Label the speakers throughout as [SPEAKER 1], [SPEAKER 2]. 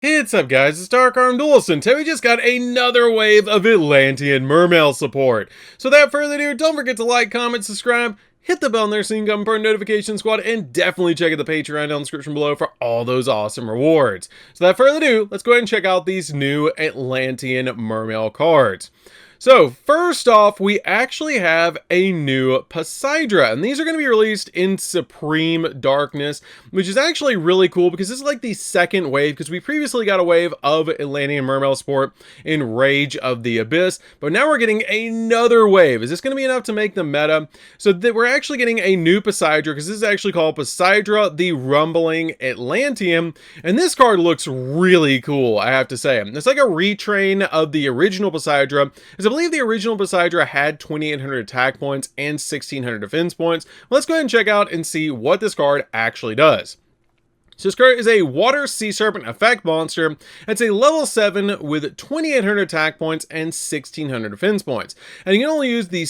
[SPEAKER 1] Hey, what's up guys, it's DarkArmedDuelist, and today we just got another wave of Atlantean Mermail support. So without further ado, don't forget to like, comment, subscribe, hit the bell in there so you can become part of the notification squad, and definitely check out the Patreon down in the description below for all those awesome rewards. So without further ado, let's go ahead and check out these new Atlantean Mermail cards. So first off, we actually have a new Poseidra, and these are going to be released in Supreme Darkness, which is actually really cool because this is like the second wave, because we previously got a wave of Atlantean Mermail support in Rage of the Abyss, but now we're getting another wave. Is this going to be enough to make the meta? So that we're actually getting a new Poseidra, because this is actually called Poseidra the Rumbling Atlantean, and this card looks really cool, I have to say. It's like a retrain of the original Poseidra. I believe the original Poseidra had 2,800 attack points and 1,600 defense points. Let's go ahead and check out and see what this card actually does. So this card is a Water Sea Serpent effect monster. It's a level 7 with 2,800 attack points and 1,600 defense points. And you can only use the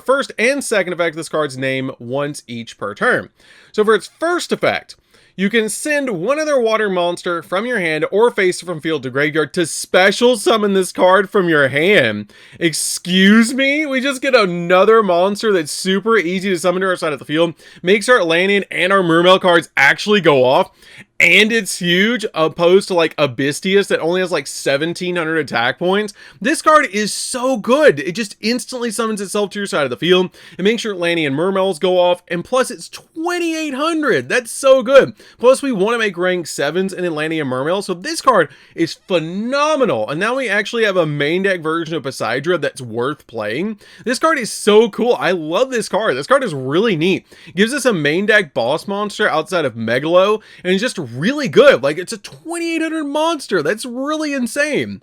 [SPEAKER 1] first and second effect of this card's name once each per turn. So for its first effect, you can send one other water monster from your hand or face it from field to graveyard to special summon this card from your hand. Excuse me? We just get another monster that's super easy to summon to our side of the field, makes our Atlantean and our Mermail cards actually go off, and it's huge, opposed to like Abystius that only has like 1,700 attack points. This card is so good. It just instantly summons itself to your side of the field. It makes your Atlantean Mermails go off, and plus it's 2,800. That's so good. Plus we want to make rank 7s in Atlantean Mermail, so this card is phenomenal. And now we actually have a main deck version of Poseidra that's worth playing. This card is so cool. I love this card. This card is really neat. It gives us a main deck boss monster outside of Megalo, and it's just really good. Like, it's a 2,800 monster. That's really insane.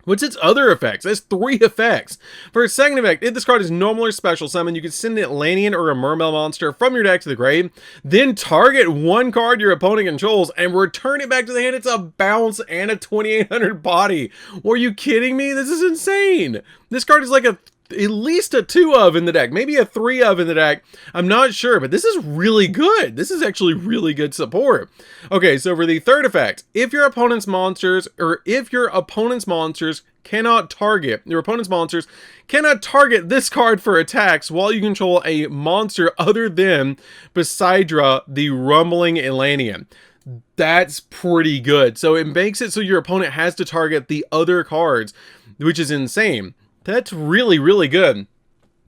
[SPEAKER 1] What's its other effects? It has 3 effects. For its second effect, if this card is normal or special summon, you can send an Atlantean or a Mermail monster from your deck to the grave, then target one card your opponent controls and return it back to the hand. It's a bounce and a 2,800 body. Are you kidding me? This is insane. This card is like at least a 2 of in the deck, maybe a 3 of in the deck. I'm not sure, but this is really good. This is actually really good support. Okay, so for the third effect, if your opponent's monsters cannot target this card for attacks while you control a monster other than Poseidra the Rumbling Atlantean. That's pretty good. So it makes it so your opponent has to target the other cards, which is insane. That's really, really good.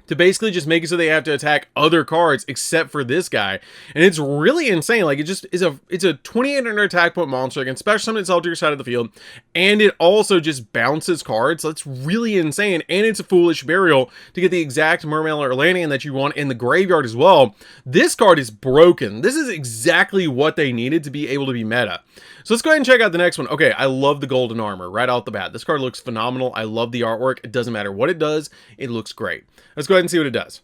[SPEAKER 1] To basically just make it so they have to attack other cards except for this guy. And it's really insane. Like, it just is it's a 2,800 attack point monster. It can special summon itself to your side of the field, and it also just bounces cards. So that's really insane. And it's a Foolish Burial to get the exact Mermail or Atlantean that you want in the graveyard as well. This card is broken. This is exactly what they needed to be able to be meta. So let's go ahead and check out the next one. Okay, I love the golden armor right out the bat. This card looks phenomenal. I love the artwork. It doesn't matter what it does. It looks great. Let's go ahead and see what it does.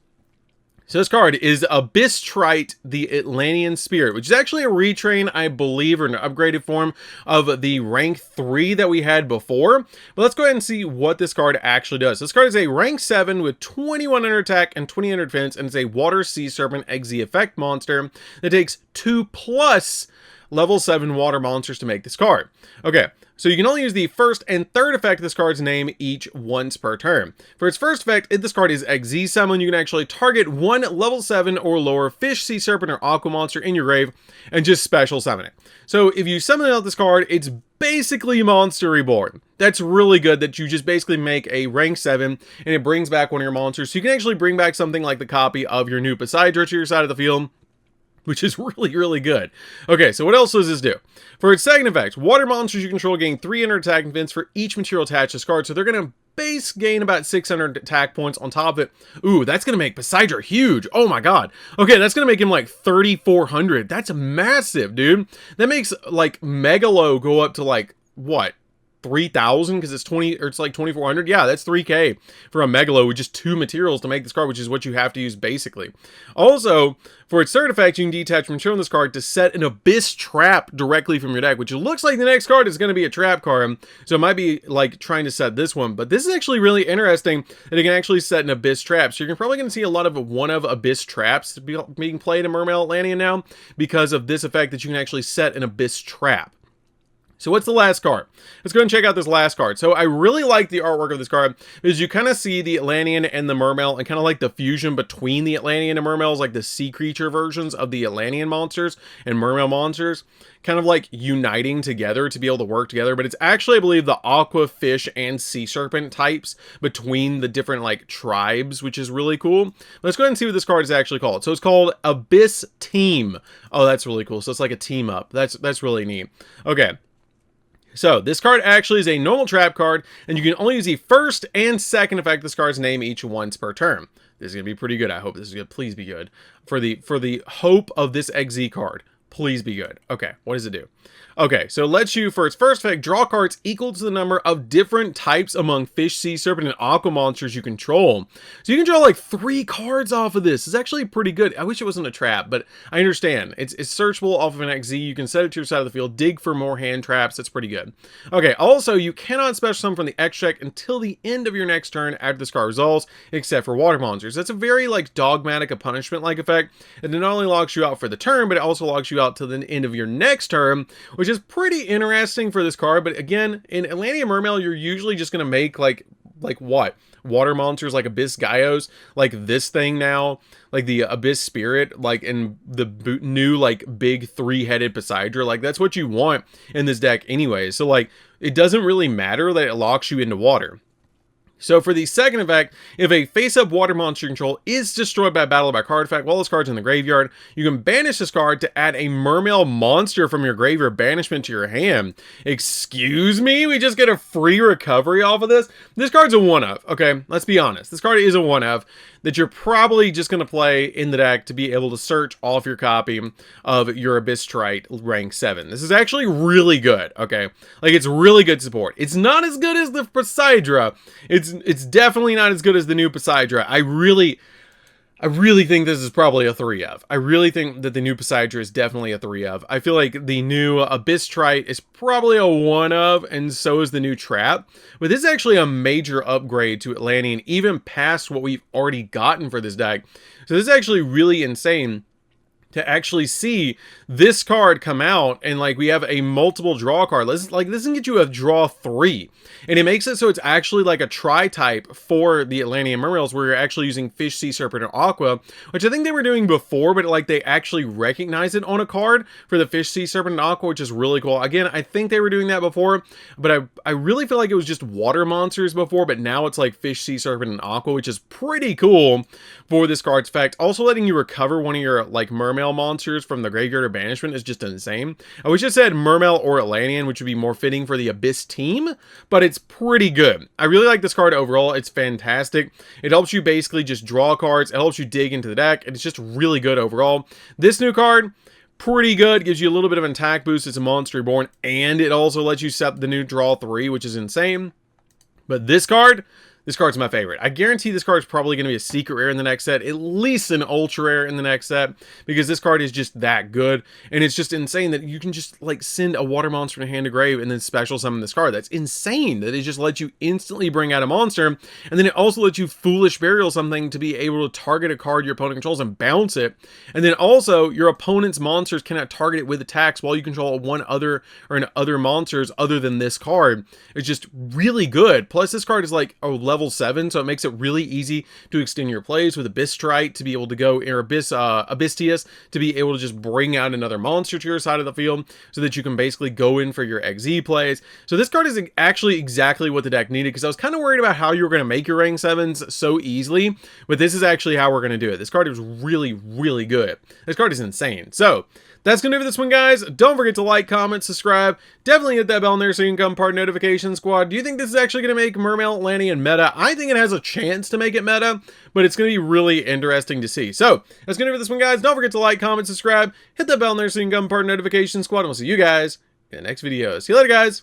[SPEAKER 1] So this card is Abyss-Trite, the Atlantean Spirit, which is actually a retrain, I believe, or an upgraded form of the rank 3 that we had before. But let's go ahead and see what this card actually does. So this card is a rank 7 with 2,100 attack and 2,800 defense, and it's a Water Sea Serpent Eggsy effect monster that takes 2+ level 7 water monsters to make this card. Okay, so you can only use the first and third effect of this card's name each once per turn. For its first effect, if this card is Eggsy summon, you can actually target one level 7 or lower fish, sea serpent, or aqua monster in your grave and just special summon it. So if you summon out this card, it's basically Monster Reborn. That's really good that you just basically make a rank 7 and it brings back one of your monsters. So you can actually bring back something like the copy of your new Poseidra to your side of the field, which is really, really good. Okay, so what else does this do? For its second effect, water monsters you control gain 300 attack and defense for each material attached to this card, so they're going to base gain about 600 attack points on top of it. Ooh, that's going to make Poseidra huge. Oh my god. Okay, that's going to make him like 3,400. That's massive, dude. That makes like Megalo go up to like, what? 3,000 because it's like 2,400. Yeah, that's 3k for a Megalo with just 2 materials to make this card, which is what you have to use basically. Also, for its third effect, you can detach from showing this card to set an Abyss Trap directly from your deck, which it looks like the next card is going to be a trap card, so it might be like trying to set this one, but this is actually really interesting that it can actually set an Abyss Trap. So you're probably going to see a lot of Abyss Traps being played in Mermail Atlantean now because of this effect that you can actually set an Abyss Trap. So what's the last card? Let's go and check out this last card. So I really like the artwork of this card because you kind of see the Atlantean and the Mermail and kind of like the fusion between the Atlantean and Mermails, like the sea creature versions of the Atlantean monsters and Mermail monsters, kind of like uniting together to be able to work together. But it's actually, I believe, the aqua, fish, and sea serpent types between the different like tribes, which is really cool. Let's go ahead and see what this card is actually called. So it's called Abyss Team. Oh, that's really cool. So it's like a team up. That's really neat. Okay. So, this card actually is a normal trap card, and you can only use the first and second effect of this card's name each once per turn. This is going to be pretty good. I hope this is good. Please be good. For the hope of this XZ card, please be good. Okay, what does it do? Okay, so it lets you, for its first effect, draw cards equal to the number of different types among fish, sea serpent, and aqua monsters you control. So you can draw like 3 cards off of this. It's actually pretty good. I wish it wasn't a trap, but I understand. It's searchable off of an XZ. You can set it to your side of the field, dig for more hand traps. That's pretty good. Okay, also, you cannot special summon from the X check until the end of your next turn after this card resolves, except for water monsters. That's a very like dogmatic, a punishment-like effect. And it not only locks you out for the turn, but it also locks you out to the end of your next turn, which is pretty interesting for this card. But again, in Atlantean Mermail, you're usually just going to make like what? Water monsters like Abyss Gyos, like this thing now, like the Abyss Spirit, like in the new like big 3-headed Poseidra. Like that's what you want in this deck anyway. So like it doesn't really matter that it locks you into water. So for the second effect, if a face-up water monster you control is destroyed by battle by card effect while this card's in the graveyard, you can banish this card to add a Mermail monster from your graveyard banishment to your hand. Excuse me? We just get a free recovery off of this? This card's a one-of, okay? Let's be honest. This card is a one-of that you're probably just going to play in the deck to be able to search off your copy of your Abyss Trite rank 7. This is actually really good, okay? Like, it's really good support. It's not as good as the Poseidra. It's definitely not as good as the new Poseidra. I really think this is probably a 3 of. I really think that the new Poseidra is definitely a 3 of. I feel like the new Abyss Trite is probably a 1 of, and so is the new Trap. But this is actually a major upgrade to Atlantean, even past what we've already gotten for this deck. So this is actually really insane to actually see this card come out, and like we have a multiple draw card. This can get you a draw 3, and it makes it so it's actually like a tri-type for the Atlantean Mermails, where you're actually using fish, sea serpent, and aqua, which I think they were doing before, but like they actually recognize it on a card for the fish, sea serpent, and aqua, which is really cool. Again, I think they were doing that before, but I really feel like it was just water monsters before, but now it's like fish, sea serpent, and aqua, which is pretty cool for this card's effect. Also letting you recover one of your like Mermail monsters from the graveyard or banishment is just insane. I wish it said Mermail or Atlantean, which would be more fitting for the Abyss team, but it's pretty good. I really like this card overall. It's fantastic. It helps you basically just draw cards. It helps you dig into the deck, and it's just really good overall. This new card, pretty good. Gives you a little bit of an attack boost. It's a monster reborn, and it also lets you set the new draw 3, which is insane. But this card's my favorite. I guarantee this card is probably going to be a secret rare in the next set, at least an ultra rare in the next set, because this card is just that good, and it's just insane that you can just like send a water monster to hand to grave and then special summon this card. That's insane that it just lets you instantly bring out a monster, and then it also lets you foolish burial something to be able to target a card your opponent controls and bounce it, and then also your opponent's monsters cannot target it with attacks while you control one other or other monsters other than this card. It's just really good. Plus this card is like a level 7, so it makes it really easy to extend your plays with Abyss Trite to be able to go, or Abysstius to be able to just bring out another monster to your side of the field so that you can basically go in for your XZ plays. So this card is actually exactly what the deck needed, because I was kind of worried about how you were going to make your rank 7s so easily, but this is actually how we're going to do it. This card is really, really good. This card is insane. So that's going to do for this one, guys. Don't forget to like, comment, subscribe. Definitely hit that bell in there so you can become part of Notification Squad. Do you think this is actually going to make Mermail Atlantean meta? I think it has a chance to make it meta, but it's going to be really interesting to see. So that's going to do for this one, guys. Don't forget to like, comment, subscribe. Hit that bell in there so you can become part of Notification Squad. And we'll see you guys in the next video. See you later, guys.